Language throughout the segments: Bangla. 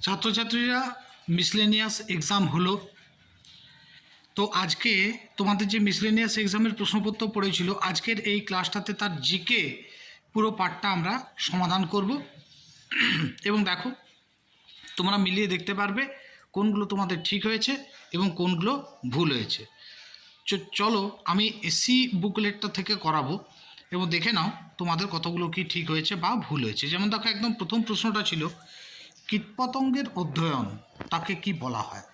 ছাত্রছাত্রীরা মিসলেনিয়াস এক্সাম হলো। তো আজকে তোমাদের যে মিসলেনিয়াস এক্সামের প্রশ্নপত্র পড়েছিল, আজকের এই ক্লাসটাতে তার জিকে পুরো পার্টটা আমরা সমাধান করব। এবং দেখো, তোমরা মিলিয়ে দেখতে পারবে কোনগুলো তোমাদের ঠিক হয়েছে এবং কোনগুলো ভুল হয়েছে। চলো আমি এসি বুকলেটটা থেকে করাবো এবং দেখে নাও তোমাদের কতগুলো কি ঠিক হয়েছে বা ভুল হয়েছে। যেমন দেখো, একদম প্রথম প্রশ্নটা ছিল কীটপতঙ্গের অধ্যয়ন তাকে কি বলা হয়।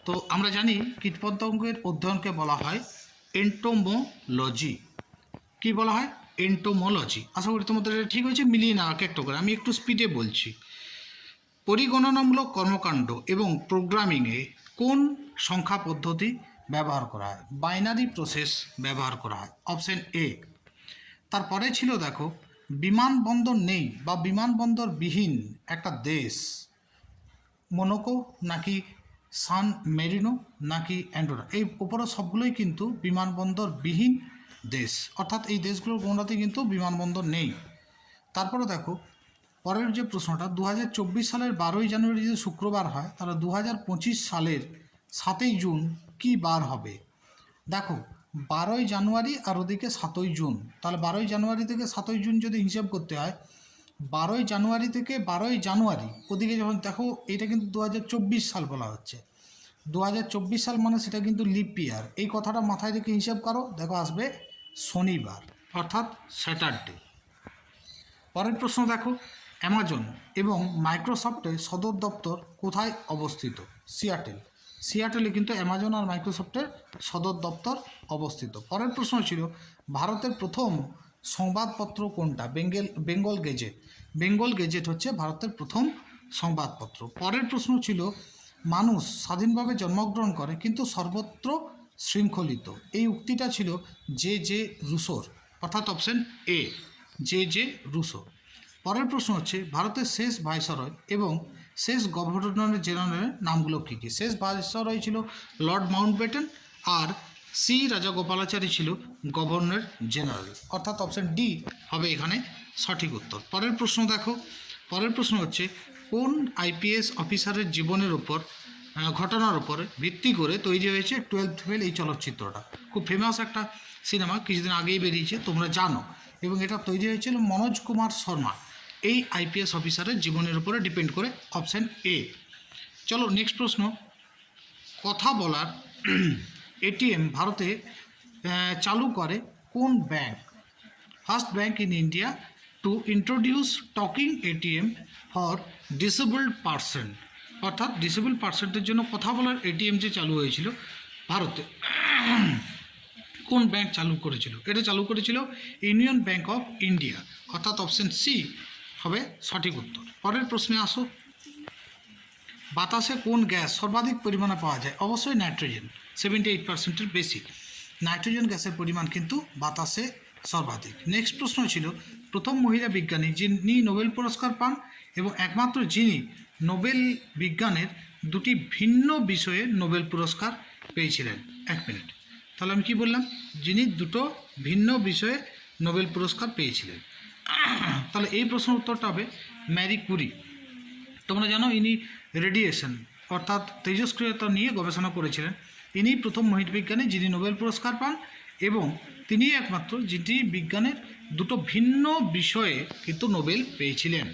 তো আমরা জানি কীটপতঙ্গের অধ্যয়নকে বলা হয় এন্টোমোলজি। কি বলা হয়? এন্টোমোলজি। আশা করি তোমাদের এটা ঠিক হয়েছে। মিলিয়ে না এক একটা করে আমি একটু স্পিডে বলছি। পরিগণনামূলক কর্মকাণ্ড এবং প্রোগ্রামিংয়ে কোন সংখ্যা পদ্ধতি ব্যবহার করা হয়? বাইনারি প্রসেস ব্যবহার করা হয়, অপশন এ। তারপরে ছিল দেখো, বিমানবন্দর নেই বা বিমানবন্দরবিহীন একটা দেশ, মোনাকো নাকি সান মেরিনো নাকি অ্যান্ডোরা। এই উপরে সবগুলোই কিন্তু বিমানবন্দরবিহীন দেশ, অর্থাৎ এই দেশগুলোর কোনোটাতেই কিন্তু বিমানবন্দর নেই। তারপরে দেখো, পরের যে প্রশ্নটা, 2024 সালের 12ই জানুয়ারি যদি শুক্রবার হয়, তাহলে 2025 সালের 7ই জুন কি বার হবে? দেখো, 12ই জানুয়ারি আর ওদিকে 7ই জুন, তাহলে 12ই জানুয়ারি থেকে 7ই জুন যদি হিসাব করতে হয়, 12ই জানুয়ারি থেকে 12ই জানুয়ারি ওদিকে যখন দেখো, এটা কিন্তু 2024 সাল বলা হচ্ছে। 2024 সাল মানে সেটা কিন্তু লিপ ইয়ার। এই কথাটা মাথায় রেখে হিসাব করো, দেখো আসবে শনিবার, অর্থাৎ স্যাটারডে। পরের প্রশ্ন দেখো, অ্যামাজন এবং মাইক্রোসফটের সদর দপ্তর কোথায় অবস্থিত? সিয়াটেলে কিন্তু অ্যামাজন আর মাইক্রোসফটের সদর দপ্তর অবস্থিত। পরের প্রশ্ন ছিল, ভারতের প্রথম সংবাদপত্র কোনটা? বেঙ্গল গেজেট। বেঙ্গল গেজেট হচ্ছে ভারতের প্রথম সংবাদপত্র। পরের প্রশ্ন ছিল, মানুষ স্বাধীনভাবে জন্মগ্রহণ করে কিন্তু সর্বত্র শৃঙ্খলিত। এই উক্তিটা ছিল জে রুসোর, অর্থাৎ অপশন এ, জে রুসো। পরের প্রশ্ন হচ্ছে, ভারতের শেষ ভাইসরয় এবং শেষ গভর্নর জেনারেলের নামগুলো কী কী? শেষ ভাইসরয় ছিল লর্ড মাউন্টব্যাটেন, আর সি রাজাগোপালাচারী ছিল গভর্নর জেনারেল, অর্থাৎ অপশন ডি হবে এখানে সঠিক উত্তর। পরের প্রশ্ন দেখো, পরের প্রশ্ন হচ্ছে, কোন আইপিএস অফিসারের জীবনের উপর ঘটনার উপরে ভিত্তি করে তৈরি হয়েছে 12th ফেল এই চলচ্চিত্রটা? খুব ফেমাস একটা সিনেমা, কিছুদিন আগেই বেরিয়েছে, তোমরা জানো। এবং এটা তৈরি হয়েছিল মনোজ কুমার শর্মা এই আইপিএস অফিসারের জীবনের উপরে ডিপেন্ড করে, অপশান এ। চলো নেক্সট প্রশ্ন, কথা বলার এটিএম ভারতে চালু করে কোন bank? First bank in India to introduce talking ATM for disabled person, অর্থাৎ ডিসেবল পারসনদের জন্য কথা বলার এটিএম যে চালু হয়েছিল ভারতে, কোন ব্যাংক চালু করেছিল? এটা চালু করেছিল ইউনিয়ন ব্যাংক অফ ইন্ডিয়া, অর্থাৎ অপশন সি হবে সঠিক উত্তর। পরের প্রশ্নে আসো, বাতাসে কোন গ্যাস সর্বাধিক পরিমাণে পাওয়া যায়? অবশ্যই নাইট্রোজেন, 78%-এর বেশি নাইট্রোজেন গ্যাসের পরিমাণ কিন্তু বাতাসে সর্বাধিক। নেক্সট প্রশ্ন ছিল, প্রথম মহিলা বিজ্ঞানী যিনি নোবেল পুরস্কার পান এবং একমাত্র যিনি নোবেল বিজ্ঞানের দুটি ভিন্ন বিষয়ে নোবেল পুরস্কার পেয়েছিলেন। 1 মিনিট, তাহলে আমি কি বললাম? যিনি দুটো ভিন্ন বিষয়ে নোবেল পুরস্কার পেয়েছিলেন। তাহলে এই প্রশ্নের উত্তরটা হবে ম্যারি কুরি। তোমরা জানো, ইনি রেডিয়েশন অর্থাৎ তেজস্ক্রিয়তা নিয়ে গবেষণা করেছিলেন। ইনি প্রথম মহিলা বিজ্ঞানী যিনি নোবেল পুরস্কার পান এবং তিনি একমাত্র যিনি বিজ্ঞানের দুটো ভিন্ন বিষয়ে কিন্তু নোবেল পেয়েছিলেন।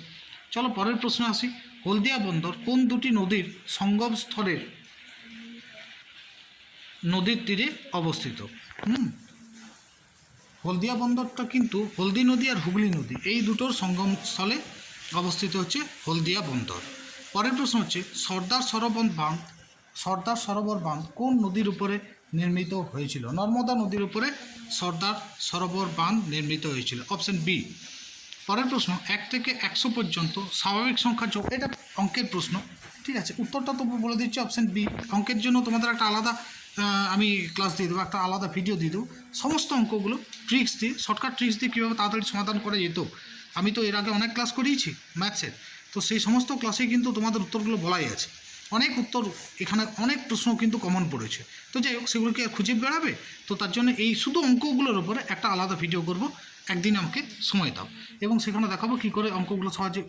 চলো পরের প্রশ্ন আসি, হলদিয়া বন্দর কোন দুটি নদীর সঙ্গমস্থলের নদীর তীরে অবস্থিত? হলদিয়া বন্দরটা কিন্তু হলদি নদী আর হুগলি নদী এই দুটোর সঙ্গমস্থলে অবস্থিত হচ্ছে হলদিয়া বন্দর। পরের প্রশ্ন হচ্ছে, সর্দার সরোবর বাঁধ কোন নদীর উপরে নির্মিত হয়েছিল? নর্মদা নদীর উপরে সর্দার সরোবর বাঁধ নির্মিত হয়েছিল, অপশন বি। পরের প্রশ্ন, 1 থেকে 100 পর্যন্ত স্বাভাবিক সংখ্যা যোগ। এটা অঙ্কের প্রশ্ন, ঠিক আছে, উত্তরটা তবু বলে দিচ্ছি, অপশন বি। অঙ্কের জন্য তোমাদের একটা আলাদা আমি ক্লাস দিয়ে দেবো, একটা আলাদা ভিডিও দিয়ে দেবো, সমস্ত অঙ্কগুলো ট্রিক্স দিয়ে, শর্টকাট ট্রিক্স দিয়ে কীভাবে তাড়াতাড়ি সমাধান করা যেত। আমি তো এর আগে অনেক ক্লাস করিয়েছি ম্যাথসের, তো সেই সমস্ত ক্লাসেই কিন্তু তোমাদের উত্তরগুলো বলাই আছে। অনেক উত্তর এখানে, অনেক প্রশ্ন কিন্তু কমন পড়েছে। তো যাই হোক, সেগুলোকে খুঁজে বেড়াবে, তো তার জন্য এই শুধু অঙ্কগুলোর উপরে একটা আলাদা ভিডিও করব, একদিন আমাকে সময় দাও, এবং সেখানে দেখাবো কী করে অঙ্কগুলো সহজে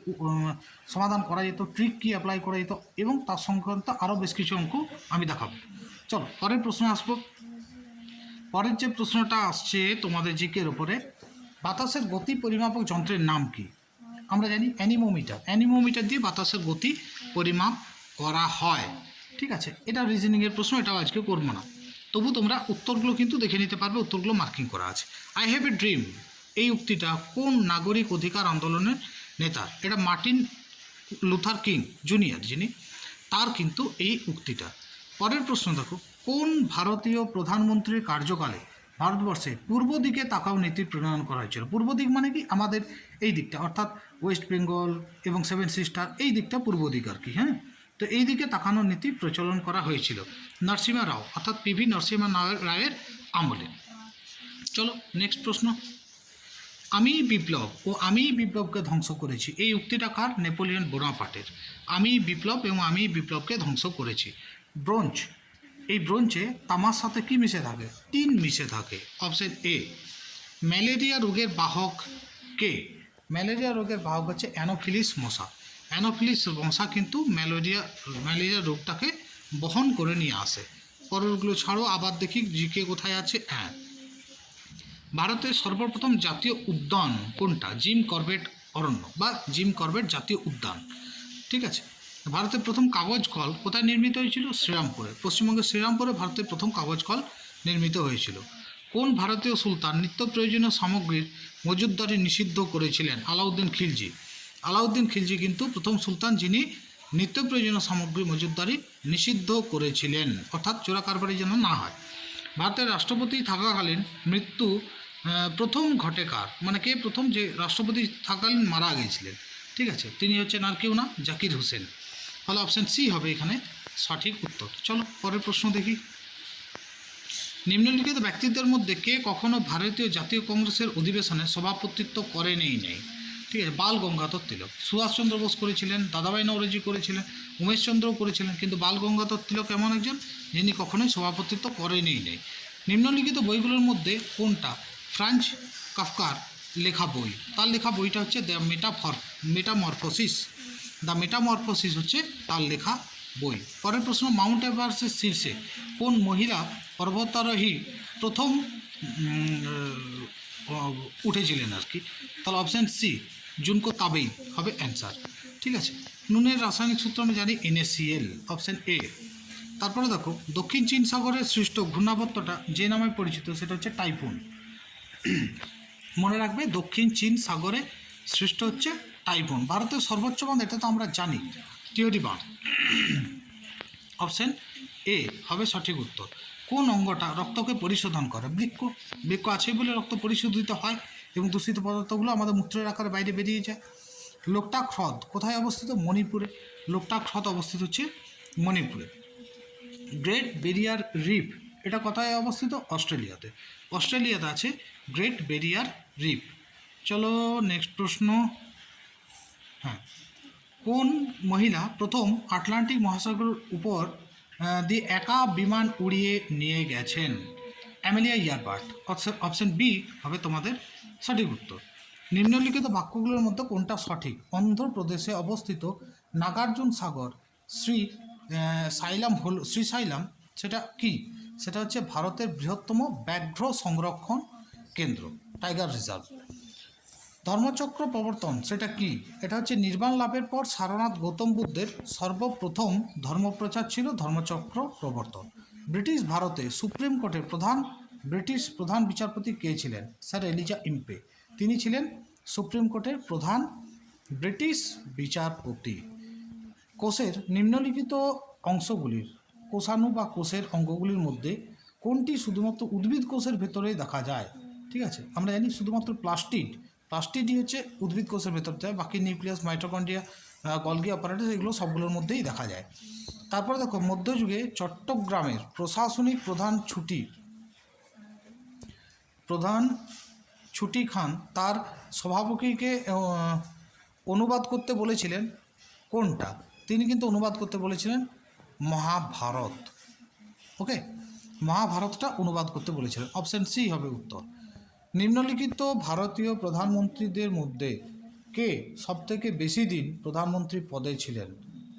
সমাধান করা যেত, ট্রিক কী অ্যাপ্লাই করা যেত, এবং তার সংক্রান্ত আরও বেশ কিছু অঙ্ক আমি দেখাবো। চলো পরের প্রশ্ন আসবো। পরের যে প্রশ্নটা আসছে তোমাদের জিকের ওপরে, বাতাসের গতি পরিমাপক যন্ত্রের নাম কি? আমরা জানি অ্যানিমোমিটার। অ্যানিমোমিটার দিয়ে বাতাসের গতি পরিমাপ করা হয়। ঠিক আছে, এটা রিজনিংয়ের প্রশ্ন, এটাও আজকে করবো না। তবু তোমরা উত্তরগুলো কিন্তু দেখে নিতে পারবে, উত্তরগুলো মার্কিং করা আছে। আই হ্যাভ এ ড্রিম, এই উক্তিটা কোন নাগরিক অধিকার আন্দোলনের নেতা? এটা মার্টিন লুথার কিং জুনিয়র, যিনি, তার কিন্তু এই উক্তিটা। পরের প্রশ্ন দেখো, কোন ভারতীয় প্রধানমন্ত্রীর কার্যকালে ভারতবর্ষে পূর্ব দিকে তাকাও নীতি প্রণয়ন করা হয়েছিল? পূর্ব দিক মানে কি? আমাদের এই দিকটা, অর্থাৎ ওয়েস্ট বেঙ্গল এবং সেভেন সিস্টার, এই দিকটা পূর্ব দিক আর কি। হ্যাঁ, তো এই দিকে তাকানোর নীতি প্রচলন করা হয়েছিল নরসিমা রাও, অর্থাৎ পিভি নরসিমা রায়ের আমলে। চলো নেক্সট প্রশ্ন। আমি বিপ্লব ও আমি বিপ্লবকে ধ্বংস করেছি, এই উক্তিটা কার? নেপোলিয়ন বোনাপার্টের। আমি বিপ্লব এবং আমি বিপ্লবকে ধ্বংস করেছি। ব্রোঞ্জ, এই ব্রোঞ্জে তামার সাথে কি মিশে থাকে? টিন মিশে থাকে। Option A. ম্যালেরিয়া রোগের বাহক কে? ম্যালেরিয়া রোগের বাহক হচ্ছে অ্যানোফিলিস মশা। অ্যানোফিলিস মশা কিন্তু ম্যালেরিয়া রোগটাকে বহন করে নিয়ে আসে। পরেরগুলো ছাড়ো, আবার দেখি জিকে কোথায় আছে। হ্যাঁ, ভারতের সর্বপ্রথম জাতীয় উদ্যান কোনটা? জিম করবেট অরণ্য বা জিম করবেট জাতীয় উদ্যান। ঠিক আছে। ভারতের প্রথম কাগজ কল কোথায় নির্মিত হয়েছিল? শ্রীরামপুরে। পশ্চিমবঙ্গের শ্রীরামপুরে ভারতের প্রথম কাগজ কল নির্মিত হয়েছিল। কোন ভারতীয় সুলতান নিত্য প্রয়োজনীয় সামগ্রীর মজুতদারি নিষিদ্ধ করেছিলেন? আলাউদ্দিন খিলজি। আলাউদ্দিন খিলজি কিন্তু প্রথম সুলতান যিনি নিত্য প্রয়োজনীয় সামগ্রী মজুতদারি নিষিদ্ধ করেছিলেন, অর্থাৎ চোরা কারবারি যেন না হয়। ভারতের রাষ্ট্রপতি থাকাকালীন মৃত্যু প্রথম ঘটে কার? মানে কে প্রথম যে রাষ্ট্রপতি থাকাকালীন মারা গিয়েছিলেন? ঠিক আছে, তিনি হচ্ছেন আর কেউ না, জাকির হোসেন। তাহলে অপশান সি হবে এখানে সঠিক উত্তর। চলো পরের প্রশ্ন দেখি। নিম্নলিখিত ব্যক্তিদের মধ্যে কে কখনো ভারতীয় জাতীয় কংগ্রেসের অধিবেশনে সভাপতিত্ব করেনই নেই? ঠিক আছে, বাল গঙ্গাধর তিলক। সুভাষচন্দ্র বোস করেছিলেন, দাদাভাই নওরোজি করেছিলেন, উমেশচন্দ্রও করেছিলেন, কিন্তু বাল গঙ্গাধর তিলক এমন একজন যিনি কখনোই সভাপতিত্ব করেনই নেই। নিম্নলিখিত বইগুলোর মধ্যে কোনটা ফ্রাঞ্জ কাফকার লেখা বই? তার লেখা বইটা হচ্ছে দ্য মেটামরফোসিস। দ্য মেটামরফোসিস হচ্ছে তার লেখা বই। পরের প্রশ্ন, মাউন্ট এভারেস্টের শীর্ষে কোন মহিলা পর্বতারোহী প্রথম উঠেছিলেন আর কি? তাহলে অপশান সি জুনকো তাবেই হবে অ্যান্সার। ঠিক আছে, নুনের রাসায়নিক সূত্র আমি জানি NaCl, অপশান এ। তারপরে দেখো, দক্ষিণ চীন সাগরের সৃষ্ট ঘূর্ণাবর্তটা যে নামে পরিচিত সেটা হচ্ছে টাইফুন। মনে রাখবে, দক্ষিণ চীন সাগরে সৃষ্ট হচ্ছে টাইফুন। ভারতের সর্বোচ্চ বাঁধ, এটা তো আমরা জানি, তিওরি বাঁধ। অপশান এ হবে সঠিক উত্তর। কোন অঙ্গটা রক্তকে পরিশোধন করে? বৃক্ক। বৃক্ক আছে বলে রক্ত পরিশোধিত হয় এবং দূষিত পদার্থগুলো আমাদের মূত্রের আকারে বাইরে বেরিয়ে যায়। লোকটাক হ্রদ কোথায় অবস্থিত? মণিপুরে। লোকটাক হ্রদ অবস্থিত হচ্ছে মণিপুরে। গ্রেট ব্যারিয়ার রিফ এটা কোথায় অবস্থিত? অস্ট্রেলিয়াতে। অস্ট্রেলিয়াতে আছে গ্রেট ব্যারিয়ার রিফ। চলো নেক্সট প্রশ্ন। হ্যাঁ, কোন মহিলা প্রথম আটলান্টিক মহাসাগরের উপর দিয়ে একা বিমান উড়িয়ে নিয়ে গেছেন? অ্যামেলিয়া ইয়ারবার্ট। অপশন বি হবে তোমাদের সঠিক উত্তর। নিম্নলিখিত বাক্যগুলোর মধ্যে কোনটা সঠিক? অন্ধ্রপ্রদেশে অবস্থিত নাগার্জুন সাগর শ্রীশাইলাম সেটা কি? সেটা হচ্ছে ভারতের বৃহত্তম ব্যাঘ্র সংরক্ষণ কেন্দ্র, টাইগার রিজার্ভ। ধর্মচক্র প্রবর্তন সেটা কি? এটা হচ্ছে নির্বাণ লাভের পর সারনাথ গৌতম বুদ্ধের সর্বপ্রথম ধর্মপ্রচার ছিল ধর্মচক্র প্রবর্তন। ব্রিটিশ ভারতে সুপ্রিম কোর্টের ব্রিটিশ প্রধান বিচারপতি কে ছিলেন? Sir Eliza Impey. তিনি ছিলেন সুপ্রিম কোর্টের প্রধান ব্রিটিশ বিচারপতি। কোষের নিম্নলিখিত অংশগুলির কোষাণু বা কোষের অঙ্গগুলির মধ্যে কোনটি শুধুমাত্র উদ্ভিদ কোষের ভেতরেই দেখা যায়? ঠিক আছে, আমরা জানি শুধুমাত্র প্লাস্টিডই হচ্ছে উদ্ভিদ কোষের ভেতর যায়, বাকি নিউক্লিয়াস, মাইটোকন্ড্রিয়া, গলগি অপারেটস এগুলো সবগুলোর মধ্যেই দেখা যায়। তারপরে দেখো, মধ্যযুগে চট্টগ্রামের প্রশাসনিক প্রধান ছুটি খান তার সভাপতিকে অনুবাদ করতে বলেছিলেন কোনটা? তিনি কিন্তু অনুবাদ করতে বলেছিলেন মহাভারত। ওকে, মহাভারতটা অনুবাদ করতে বলেছিলেন। অপশান সি হবে উত্তর। নিম্নলিখিত ভারতীয় প্রধানমন্ত্রীদের মধ্যে কে সবথেকে বেশি দিন প্রধানমন্ত্রী পদে ছিলেন?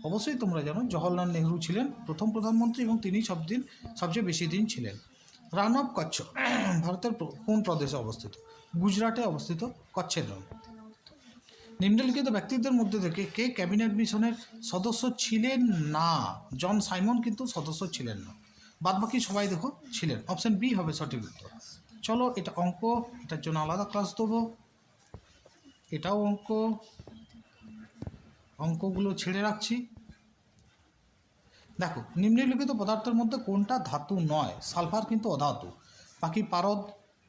অবশ্যই তোমরা জানো জওহরলাল নেহরু ছিলেন প্রথম প্রধানমন্ত্রী এবং তিনি সবচেয়ে বেশি দিন ছিলেন। রান অফ কচ্ছ ভারতের কোন প্রদেশে অবস্থিত? গুজরাটে অবস্থিত কচ্ছের রণ। নিম্নলিখিত ব্যক্তিদের মধ্যে থেকে কে ক্যাবিনেট মিশনের সদস্য ছিলেন না? জন সাইমন কিন্তু সদস্য ছিলেন না, বাদবাকি সবাই দেখো ছিলেন। অপশন বি হবে সঠিক উত্তর। চলো এটা অঙ্ক, এটার জন্য আলাদা ক্লাস দেবো। এটাও অঙ্ক, অঙ্কগুলো ছেড়ে রাখছি। দেখো নিম্নলিখিত পদার্থের মধ্যে কোনটা ধাতু নয়? সালফার কিন্তু অধাতু, বাকি পারদ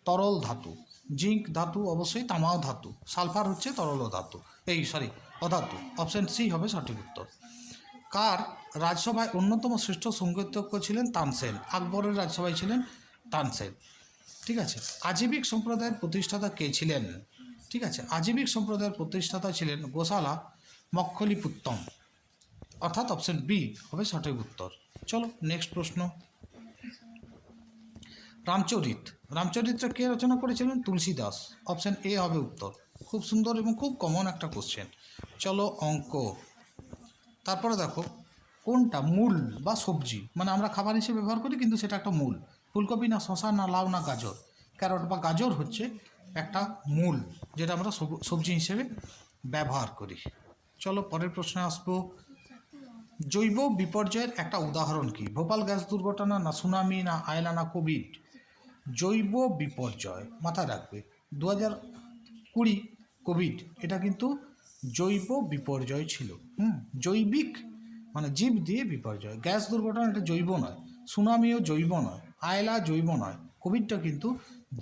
তরল ধাতু, জিঙ্ক ধাতু অবশ্যই, তামাও ধাতু, সালফার হচ্ছে তরল ধাতু, অধাতু। অপশন সি হবে সঠিক উত্তর। কার রাজসভায় অন্যতম শ্রেষ্ঠ সঙ্গীতজ্ঞ ছিলেন? তানসেন। আকবরের রাজসভায় ছিলেন তানসেন। ঠিক আছে। আজীবিক সম্প্রদায়ের প্রতিষ্ঠাতা কে ছিলেন? ঠিক আছে, আজীবিক সম্প্রদায়ের প্রতিষ্ঠাতা ছিলেন গোসালা মক্খলিপুত্তম, অর্থাৎ অপশন বি হবে সঠিক উত্তর। চলো নেক্সট প্রশ্ন। রামচরিতটা কে রচনা করেছিলেন? তুলসী দাস। অপশন এ হবে উত্তর। খুব সুন্দর এবং খুব কমন একটা কোশ্চেন। চলো অঙ্ক। তারপরে দেখো কোনটা মূল বা সবজি, মানে আমরা খাবার হিসেবে ব্যবহার করি কিন্তু সেটা একটা মূল? ফুলকপি না শশা না লাউ না গাজর? ক্যারট বা গাজর হচ্ছে একটা মূল যেটা আমরা সবজি হিসেবে ব্যবহার করি। চলো পরের প্রশ্নে আসবো। জৈব বিপর্যয়ের একটা উদাহরণ কি? ভোপাল গ্যাস দুর্ঘটনা না সুনামি না আয়লা না কোভিড? জৈব বিপর্যয় মাথায় রাখবে, 2020 কোভিড এটা কিন্তু জৈব বিপর্যয় ছিল। জৈবিক মানে জীব দিয়ে বিপর্যয়। গ্যাস দুর্ঘটনা এটা জৈব নয়, সুনামিও জৈব নয়, আয়লা জৈব নয়, কোভিডটা কিন্তু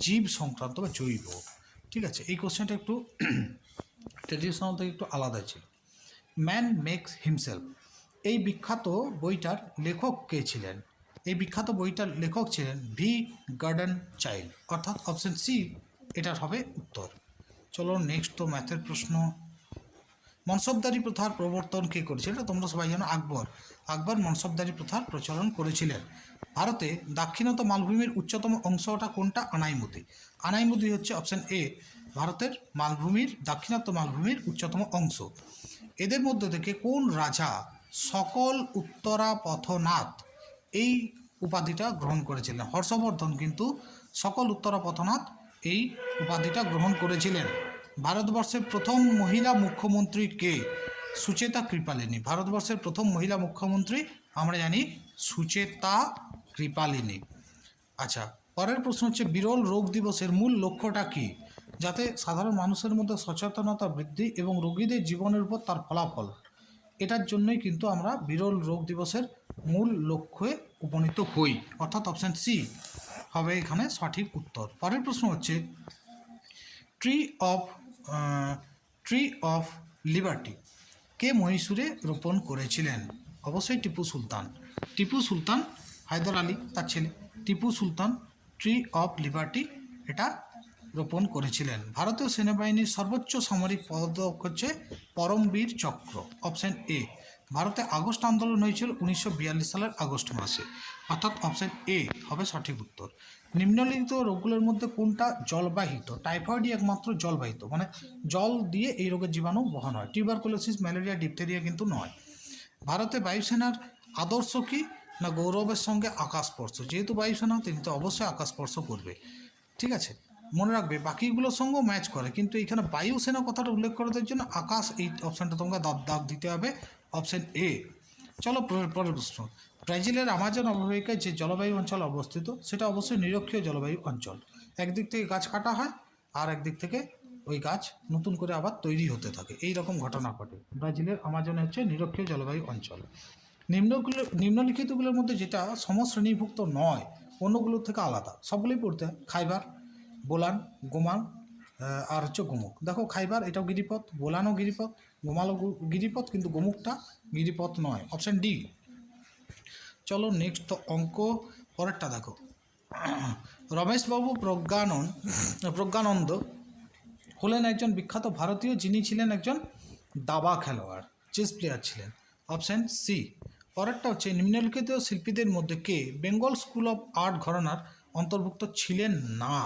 জীব সংক্রান্ত বা জৈব। ঠিক আছে, এই কোশ্চেনটা একটু ট্রেডিশনাল থেকে একটু আলাদা ছিল। ম্যান মেক্স হিমসেলফ এই বিখ্যাত বইটার লেখক কে ছিলেন? এই বিখ্যাত বইটার লেখক ছিলেন ভি গার্ডেন চাইল্ড, অর্থাৎ অপশন সি এটার হবে উত্তর। চলো নেক্সট তো ম্যাথের প্রশ্ন। মনসবদারি প্রথার প্রবর্তন কে করেছিল? এটা তোমরা সবাই জানো আকবর মনসবদারি প্রথার প্রচলন করেছিলেন। ভারতে দাক্ষিণাত্য মালভূমির উচ্চতম অংশটা কোনটা? আনাইমুদি হচ্ছে অপশন এ ভারতের দাক্ষিণাত্য মালভূমির উচ্চতম অংশ। এদের মধ্যে থেকে কোন রাজা সকল উত্তরা পথনাথ এই উপাধিটা গ্রহণ করেছিলেন? হর্ষবর্ধন কিন্তু সকল উত্তরা পথনাথ এই উপাধিটা গ্রহণ করেছিলেন। ভারতবর্ষের প্রথম মহিলা মুখ্যমন্ত্রী কে? সুচেতা কৃপালিনী। ভারতবর্ষের প্রথম মহিলা মুখ্যমন্ত্রী আমরা জানি সুচেতা কৃপালিনী। আচ্ছা, পরের প্রশ্ন হচ্ছে বিরল রোগ দিবসের মূল লক্ষ্যটা কি? যাতে সাধারণ মানুষের মধ্যে সচেতনতা বৃদ্ধি এবং রোগীদের জীবনের উপর তার ফলাফল, এটার জন্যই কিন্তু আমরা বিরল রোগ দিবসের মূল লক্ষ্যে উপনীত হই, অর্থাৎ অপশান সি হবে এখানে সঠিক উত্তর। পরের প্রশ্ন হচ্ছে ট্রি অফ লিবার্টি কে মহীশূরে রোপণ করেছিলেন? অবশ্যই টিপু সুলতান হায়দার আলী তার ছেলে Tipu Sultan tree of liberty এটা রোপণ করেছিলেন। ভারতীয় সেনাবাহিনীর সর্বোচ্চ সামরিক পদক হচ্ছে পরমবীর চক্র। Option A. ভারতে আগস্ট আন্দোলন হয়েছিল 1942 সালের আগস্ট মাসে, অর্থাৎ অপশন এ হবে সঠিক উত্তর। নিম্নলিখিত রোগগুলোর মধ্যে কোনটা জলবাহিত? টাইফয়েডই একমাত্র জলবাহিত, মানে জল দিয়ে এই রোগের জীবাণু বহন হয়। টিউবারকুলোসিস, ম্যালেরিয়া, ডিপথেরিয়া কিন্তু নয়। ভারতে বায়ুসেনার আদর্শ কি না গৌরবের সঙ্গে আকাশস্পর্শ? যেহেতু বায়ুসেনা তিনি তো অবশ্যই আকাশস্পর্শ করবে। ঠিক আছে, মনে রাখবে বাকিগুলোর সঙ্গেও ম্যাচ করে, কিন্তু এখানে বায়ুসেনা কথাটা উল্লেখ করে দেওয়ার জন্য আকাশ এই অপশানটা তোমাকে দাগ দিতে হবে, অপশান এ। চলো পরের প্রশ্ন। ব্রাজিলের আমাজন অববাহিকায় যে জলবায়ু অঞ্চল অবস্থিত সেটা অবশ্যই নিরক্ষীয় জলবায়ু অঞ্চল। একদিক থেকে গাছ কাটা হয় আর একদিক থেকে ওই গাছ নতুন করে আবার তৈরি হতে থাকে, এই রকম ঘটনা ঘটে। ব্রাজিলের আমাজনে হচ্ছে নিরক্ষীয় জলবায়ু অঞ্চল। নিম্নলিখিতগুলোর মধ্যে যেটা সমশ্রেণীভুক্ত নয়, অন্যগুলোর থেকে আলাদা, সবগুলোই পড়তে হয়। খাইবার, বোলান, গোমাল আর হচ্ছে গোমুখ। দেখো খাইবার এটাও গিরিপথ, বোলানও গিরিপথ, গোমালও গিরিপথ, কিন্তু গোমুখটা গিরিপথ নয়, অপশান ডি। চলো নেক্সট অঙ্ক। পরেরটা দেখো। রমেশবাবু প্রজ্ঞানন্দ হলেন একজন বিখ্যাত ভারতীয় যিনি ছিলেন একজন দাবা খেলোয়াড়, চেস প্লেয়ার ছিলেন। Option C. পরেরটা হচ্ছে নিম্নলিখিত শিল্পীদের মধ্যে কে বেঙ্গল স্কুল অফ আর্ট ঘরানার অন্তর্ভুক্ত ছিলেন না?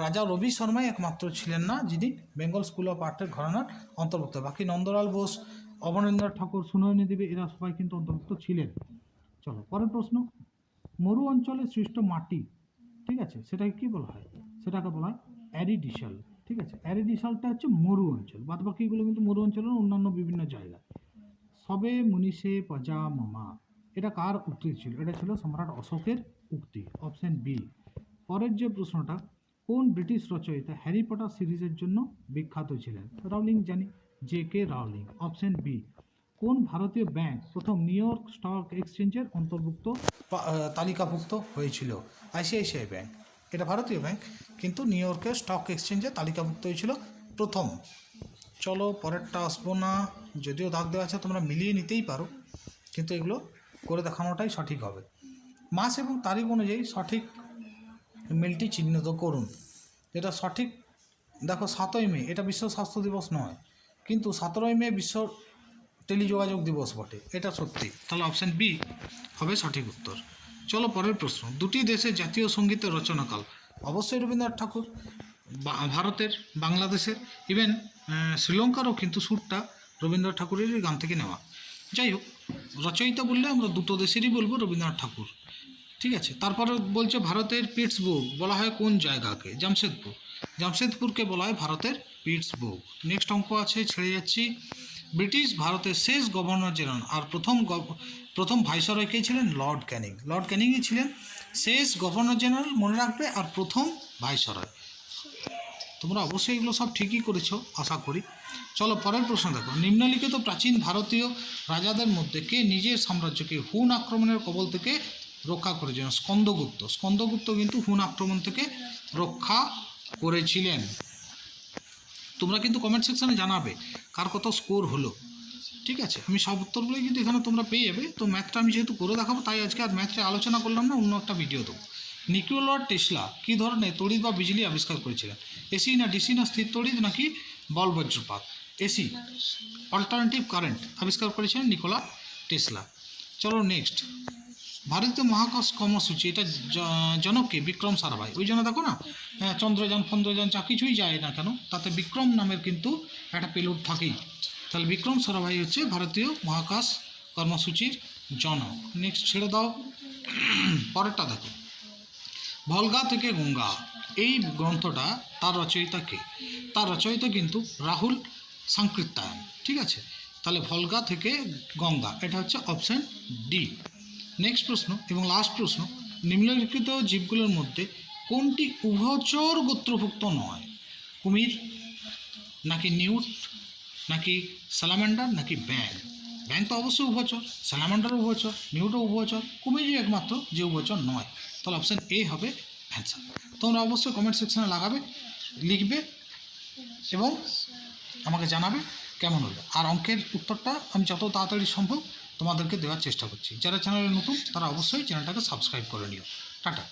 রাজা রবি শর্মাই একমাত্র ছিলেন না যিনি বেঙ্গল স্কুল অফ আর্টের ঘরানার অন্তর্ভুক্ত। বাকি নন্দলাল বোস, অবনীন্দ্রনাথ ঠাকুর, সুনয়নী দেবী এরা সবাই কিন্তু অন্তর্ভুক্ত ছিলেন। চলো পরের প্রশ্ন। মরু অঞ্চলে সৃষ্ট মাটি, ঠিক আছে, সেটাকে কি বলা হয়? সেটাকে বলা হয় অ্যারিডিশাল। ঠিক আছে, অ্যারিডিশালটা হচ্ছে মরু অঞ্চল, বাদ বাকিগুলো কিন্তু মরু অঞ্চলের অন্যান্য বিভিন্ন জায়গা। সবে মনীষে পজা মামা, এটা কার উক্তি ছিল? এটা ছিল সম্রাট অশোকের উক্তি, অপশন বি। পরের যে প্রশ্নটা, কোন ব্রিটিশ রচয়িতা হ্যারি পটার সিরিজের জন্য বিখ্যাত ছিলেন? রাউলিং জানি, জে.কে. Rowling, option B. কোন ভারতীয় ব্যাংক প্রথম নিউ ইয়র্ক স্টক এক্সচেঞ্জের অন্তর্ভুক্ত তালিকাভুক্ত হয়েছিল? আইসিআইসিআই ব্যাংক, এটা ভারতীয় ব্যাংক, কিন্তু নিউ ইয়র্কের স্টক এক্সচেঞ্জে তালিকাভুক্ত হয়েছিল প্রথম। চলো পরেরটা আসবো না, যদিও দাগ দেওয়া আছে তোমরা মিলিয়ে নিতেই পারো, কিন্তু এগুলো করে দেখানোটাই সঠিক হবে। মাস এবং তারিখ অনুযায়ী সঠিক মিলটি চিহ্নিত করুন। এটা সঠিক, দেখো 7ই মে এটা বিশ্ব স্বাস্থ্য দিবস নয়, কিন্তু 17ই মে বিশ্ব টেলিযোগাযোগ দিবস বটে, এটা সত্যি। তাহলে অপশান বি হবে সঠিক উত্তর। চলো পরের প্রশ্ন। দুটি দেশের জাতীয় সঙ্গীতের রচনাকাল? অবশ্যই রবীন্দ্রনাথ ঠাকুর, ভারতের, বাংলাদেশের, ইভেন শ্রীলঙ্কারও কিন্তু সুরটা রবীন্দ্রনাথ ঠাকুরের গান থেকে নেওয়া। যাই হোক, রচয়িতা বললে আমরা দুটো দেশেরই বলবো, রবীন্দ্রনাথ ঠাকুর। ঠিক আছে, তারপরে বলছে ভারতের পিটসবুর্গ বলা হয় কোন জায়গাকে? জামশেদপুর, জামশেদপুরকে বলা হয় ভারতের পিটসবুর্গ। নেক্সট অঙ্ক আছে, ছেড়ে যাচ্ছি। ব্রিটিশ ভারতের শেষ গভর্নর জেনারেল আর প্রথম ভাইসরয় কে ছিলেন? লর্ড ক্যানিং। লর্ড ক্যানিংই ছিলেন শেষ গভর্নর জেনারেল, মনে রাখবে, আর প্রথম ভাইসরয়। তোমরা অবশ্যই এগুলো সব ঠিকই করেছো আশা করি। চলো পরের প্রশ্ন দেখো। নিম্নলিখিত প্রাচীন ভারতীয় রাজাদের মধ্যে কে নিজের সাম্রাজ্যকে হুন আক্রমণের কবল থেকে রক্ষা করেছিলেন? স্কন্দগুপ্ত। স্কন্দগুপ্ত কিন্তু হুন আক্রমণ থেকে রক্ষা করেছিলেন। তোমরা কিন্তু কমেন্ট সেকশানে জানাবে কার কত স্কোর হলো। ঠিক আছে, আমি সব উত্তরগুলোই কিন্তু এখানে তোমরা পেয়ে যাবে। তো ম্যাথটা আমি যেহেতু করে দেখাবো, তাই আজকে আর ম্যাথটা আলোচনা করলাম না, অন্য একটা ভিডিও দেবো। নিকোলা টেসলা কী ধরনের তড়িৎ বা বিজলি আবিষ্কার করেছিলেন? এসি না ডিসি না স্থির তড়িৎ নাকি বল বজ্রপাত? এসি, অল্টারনেটিভ কারেন্ট আবিষ্কার করেছিলেন নিকোলা টেসলা। চলো নেক্সট। ভারতীয় মহাকাশ কর্মসূচি, এটা জনককে? বিক্রম সারাভাই। ওই জন্য দেখো না, চন্দ্রযান ফন্দ্রযান যা কিছুই যায় না কেন, তাতে বিক্রম নামের কিন্তু একটা পেলোড থাকেই। তাহলে বিক্রম সারাভাই হচ্ছে ভারতীয় মহাকাশ কর্মসূচির জনক। নেক্সট ছেড়ে দাও, পরেরটা দেখো। ভলগা থেকে গঙ্গা, এই গ্রন্থটা তার রচয়িতা কে? তার রচয়িতা কিন্তু রাহুল সাংকৃত্যায়ন। ঠিক আছে, তাহলে ভলগা থেকে গঙ্গা, এটা হচ্ছে অপশান ডি। নেক্সট প্রশ্ন এবং লাস্ট প্রশ্ন। নিম্নলিখিত জীবগুলোর মধ্যে কোনটি উভচর গোত্রভুক্ত নয়? কুমির নাকি নিউট নাকি স্যালামান্ডার নাকি ব্যাং? ব্যাং তো অবশ্যই উভচর, স্যালামান্ডারও উভচর, নিউটও উভচর, কুমিরই একমাত্র যে উভচর নয়। তাহলে অপশান এ হবে অ্যান্সার। তোমরা অবশ্যই কমেন্ট সেকশানে লিখবে এবং আমাকে জানাবে কেমন হলো। আর অঙ্কের উত্তরটা আমি যত তাড়াতাড়ি সম্ভব তোমাদেরকে দেওয়ার চেষ্টা করছি। যারা চ্যানেলে নতুন তারা অবশ্যই চ্যানেলটাকে সাবস্ক্রাইব করে নিও। টাটা।